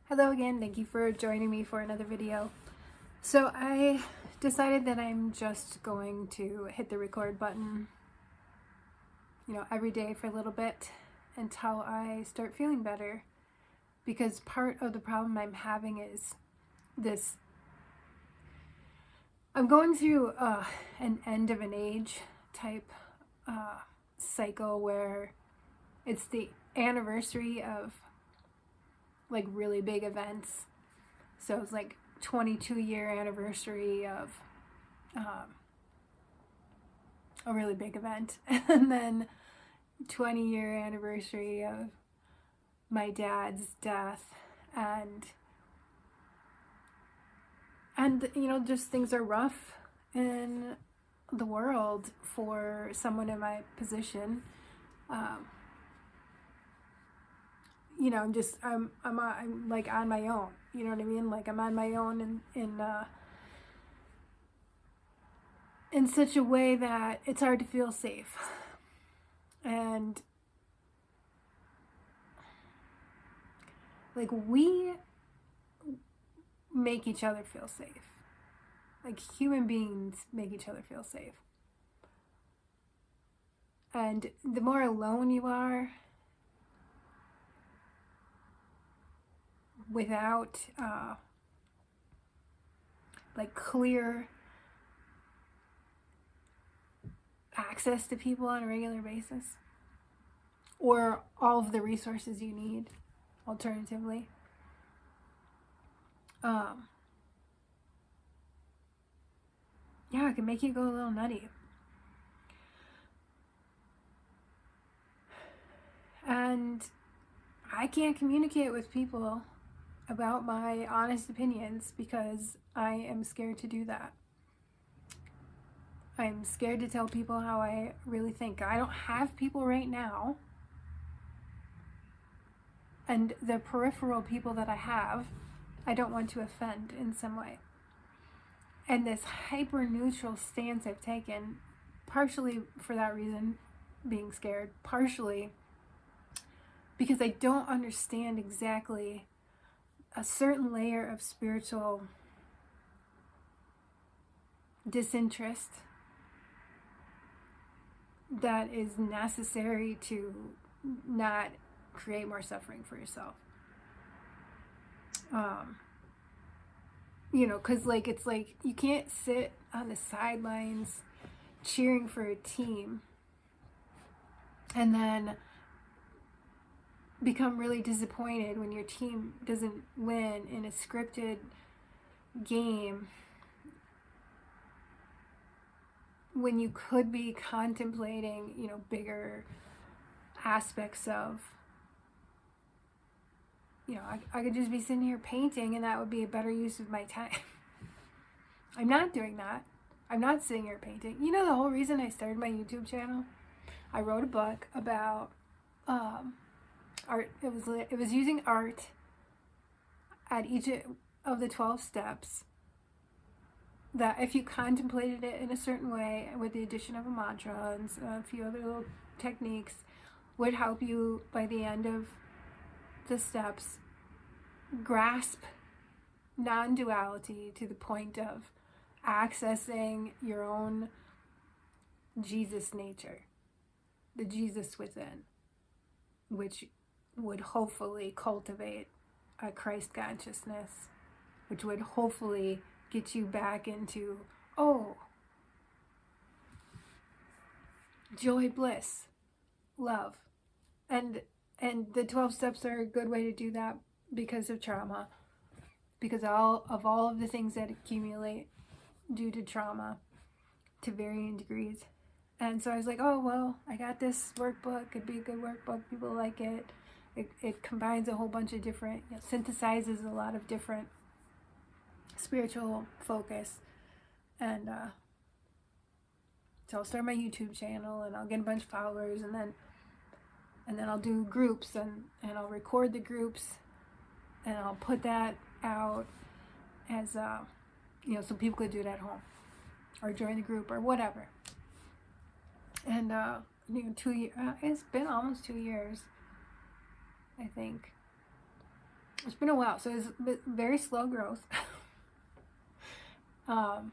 Hello again, thank you for joining me for another video. So I decided that I'm just going to hit the record button, every day for a little bit until I start feeling better. Because part of the problem I'm having is this, I'm going through an end of an age type cycle where it's the anniversary of like really big events. So it's like 22-year anniversary of a really big event, and then 20-year anniversary of my dad's death, and just things are rough in the world for someone in my position. I'm like on my own. You know what I mean? Like I'm on my own in such a way that it's hard to feel safe. And like we make each other feel safe. Like human beings make each other feel safe. And the more alone you are, without like clear access to people on a regular basis, or all of the resources you need alternatively, it can make you go a little nutty. And I can't communicate with people about my honest opinions because I am scared to do that. I'm scared to tell people how I really think. I don't have people right now, and the peripheral people that I have, I don't want to offend in some way. And this hyper neutral stance I've taken, partially for that reason, being scared, partially because I don't understand exactly a certain layer of spiritual disinterest that is necessary to not create more suffering for yourself. Because it's like you can't sit on the sidelines cheering for a team and then become really disappointed when your team doesn't win in a scripted game, when you could be contemplating, bigger aspects of, I could just be sitting here painting and that would be a better use of my time. I'm not doing that. I'm not sitting here painting. The whole reason I started my YouTube channel, I wrote a book about art. It was using art at each of the 12 steps, that if you contemplated it in a certain way with the addition of a mantra and a few other little techniques, would help you by the end of the steps grasp non-duality to the point of accessing your own Jesus nature, the Jesus within, which would hopefully cultivate a Christ consciousness, which would hopefully get you back into, joy, bliss, love. And the 12 steps are a good way to do that because of trauma, because all of the things that accumulate due to trauma to varying degrees. And so I was like, I got this workbook. It'd be a good workbook. People like it. It combines a whole bunch of different, synthesizes a lot of different spiritual focus. And so I'll start my YouTube channel and I'll get a bunch of followers, and then I'll do groups and I'll record the groups and I'll put that out as so people could do it at home or join the group or whatever. And 2 years, it's been almost 2 years, I think. It's been a while, so it's very slow growth. um,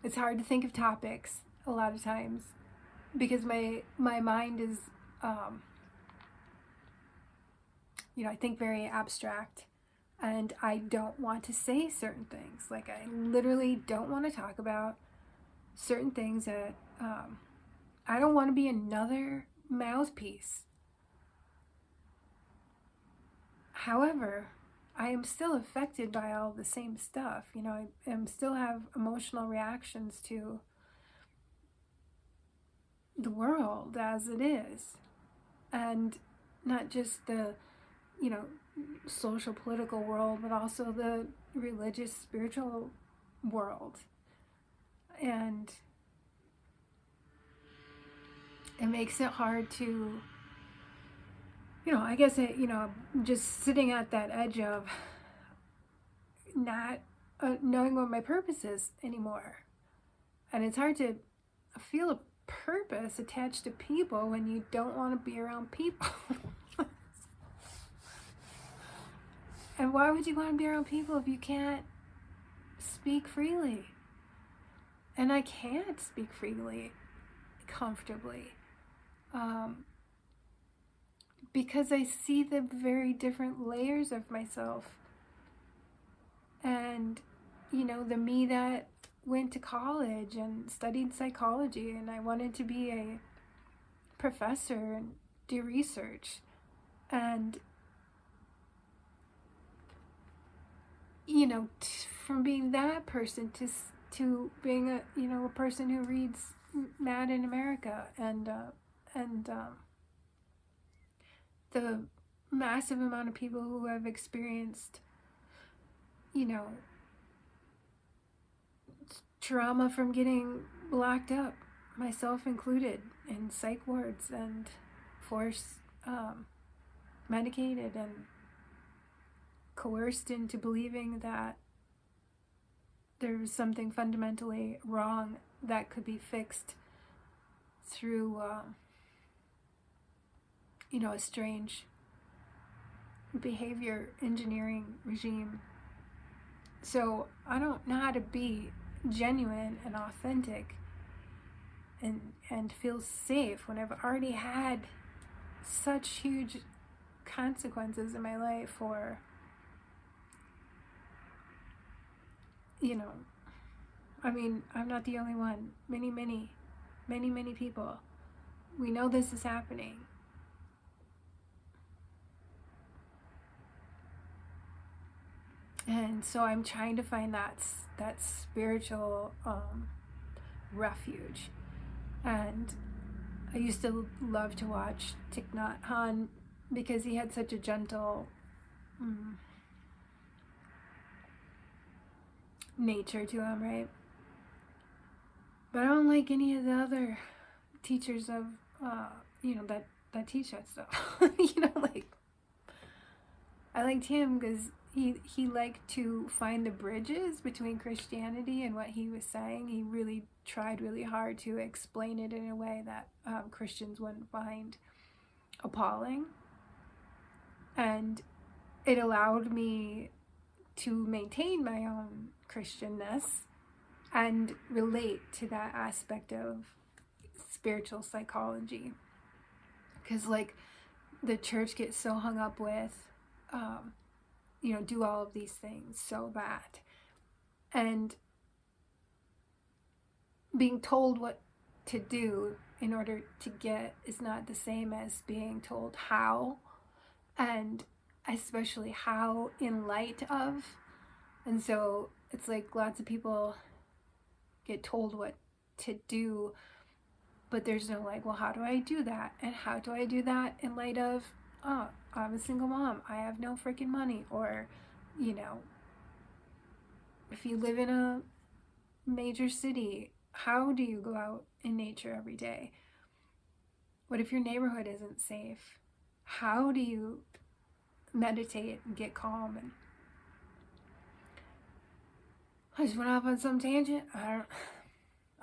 it's hard to think of topics a lot of times because my mind is, um, I think very abstract, and I don't want to say certain things. Like, I literally don't want to talk about certain things that I don't want to be another mouthpiece. However, I am still affected by all the same stuff. I still have emotional reactions to the world as it is. And not just the, social political world, but also the religious, spiritual world. And it makes it hard to, I guess, just sitting at that edge of not knowing what my purpose is anymore. And it's hard to feel a purpose attached to people when you don't want to be around people. And why would you want to be around people if you can't speak freely? And I can't speak freely, comfortably, because I see the very different layers of myself. And, the me that went to college and studied psychology, and I wanted to be a professor and do research. And, from being that person to being a person who reads Mad in America and the massive amount of people who have experienced, trauma from getting locked up, myself included, in psych wards and forced medicated and coerced into believing that there was something fundamentally wrong that could be fixed through, a strange behavior engineering regime. So I don't know how to be genuine and authentic and feel safe when I've already had such huge consequences in my life for, I'm not the only one. Many people. We know this is happening. And so I'm trying to find that spiritual refuge. And I used to love to watch Thich Nhat Hanh because he had such a gentle nature to him, right? But I don't like any of the other teachers of, that teach that stuff. I liked him because he liked to find the bridges between Christianity and what he was saying. He really tried really hard to explain it in a way that Christians wouldn't find appalling. And it allowed me to maintain my own Christianness and relate to that aspect of spiritual psychology. Because, the church gets so hung up with, do all of these things so bad. And being told what to do in order to get is not the same as being told how, and especially how in light of. And so it's like lots of people get told what to do, but there's no well, how do I do that? And how do I do that in light of, oh, I'm a single mom, I have no freaking money. Or, if you live in a major city, how do you go out in nature every day? What if your neighborhood isn't safe? How do you meditate and get calm? And I just went off on some tangent. I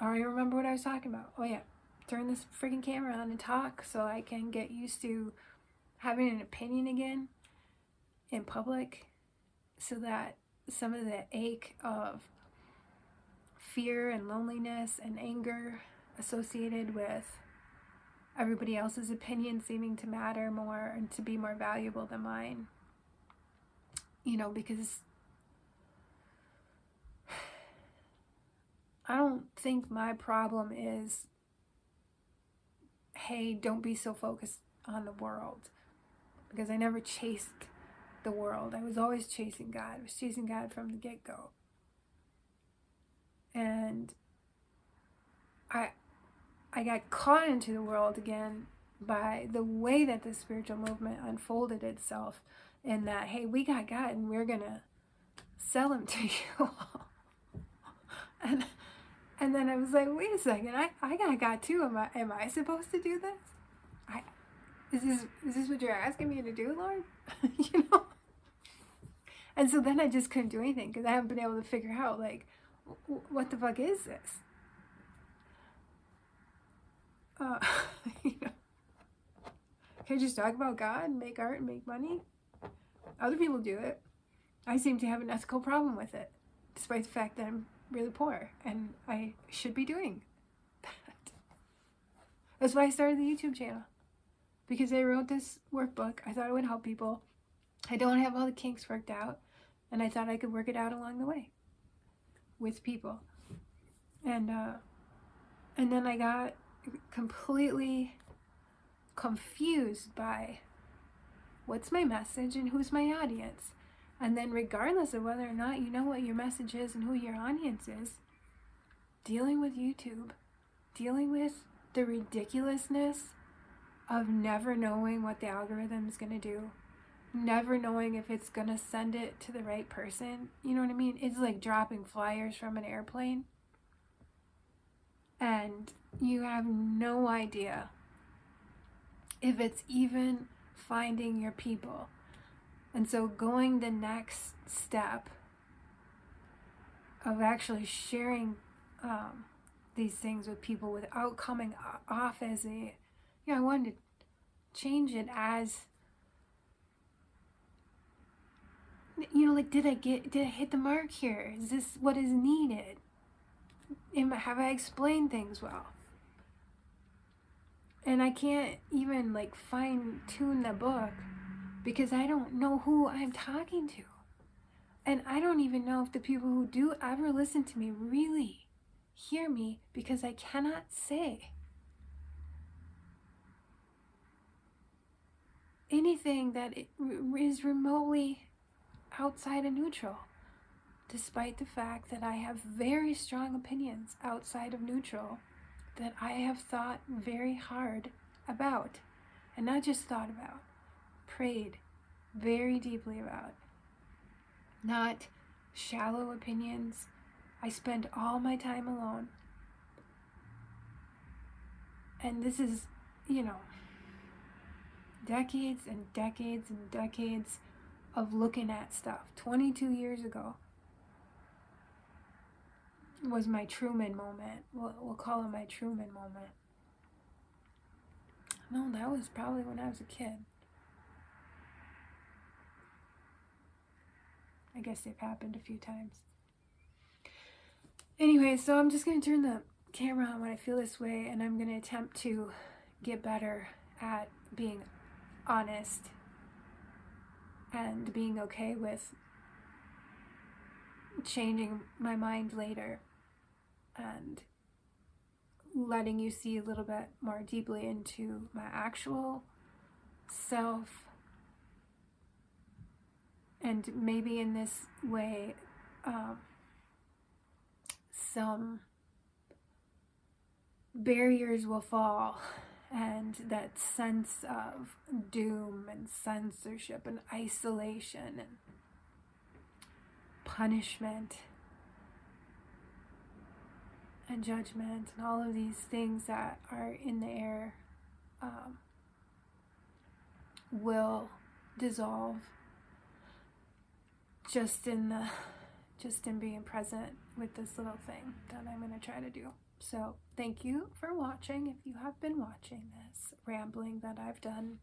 don't even remember what I was talking about. Oh yeah, turn this freaking camera on and talk so I can get used to having an opinion again in public so that some of the ache of fear and loneliness and anger associated with everybody else's opinion seeming to matter more and to be more valuable than mine. Because I don't think my problem is, hey, don't be so focused on the world. Because I never chased the world. I was always chasing God. I was chasing God from the get-go. And I got caught into the world again by the way that the spiritual movement unfolded itself, in that, hey, we got God and we're gonna sell him to you all. And then I was like, wait a second, I got God too. Am I supposed to do this? Is this what you're asking me to do, Lord? And so then I just couldn't do anything because I haven't been able to figure out, like, what the fuck is this? Can I just talk about God and make art and make money? Other people do it. I seem to have an ethical problem with it, despite the fact that I'm really poor and I should be doing that. That's why I started the YouTube channel, because I wrote this workbook. I thought it would help people. I don't have all the kinks worked out, and I thought I could work it out along the way with people. And then I got completely confused by what's my message and who's my audience. And then regardless of whether or not you know what your message is and who your audience is, dealing with YouTube, dealing with the ridiculousness of never knowing what the algorithm is going to do, never knowing if it's going to send it to the right person. You know what I mean? It's like dropping flyers from an airplane. And you have no idea if it's even finding your people. And so going the next step of actually sharing these things with people without coming off as I wanted to change it as, like, did I hit the mark here? Is this what is needed? Have I explained things well? And I can't even, like, fine tune the book because I don't know who I'm talking to. And I don't even know if the people who do ever listen to me really hear me, because I cannot say anything that is remotely outside of neutral, despite the fact that I have very strong opinions outside of neutral that I have thought very hard about. And not just thought about, prayed very deeply about. Not shallow opinions. I spend all my time alone. And this is, decades and decades and decades of looking at stuff. 22 years ago was my Truman moment. We'll call it my Truman moment. No, that was probably when I was a kid. I guess they've happened a few times. Anyway, so I'm just going to turn the camera on when I feel this way, and I'm going to attempt to get better at being honest and being okay with changing my mind later and letting you see a little bit more deeply into my actual self. And maybe in this way, some barriers will fall, and that sense of doom and censorship and isolation and punishment and judgment and all of these things that are in the air will dissolve just in being present with this little thing that I'm going to try to do. So thank you for watching. If you have been watching this rambling that I've done,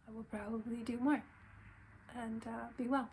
I will will probably do more. And be well.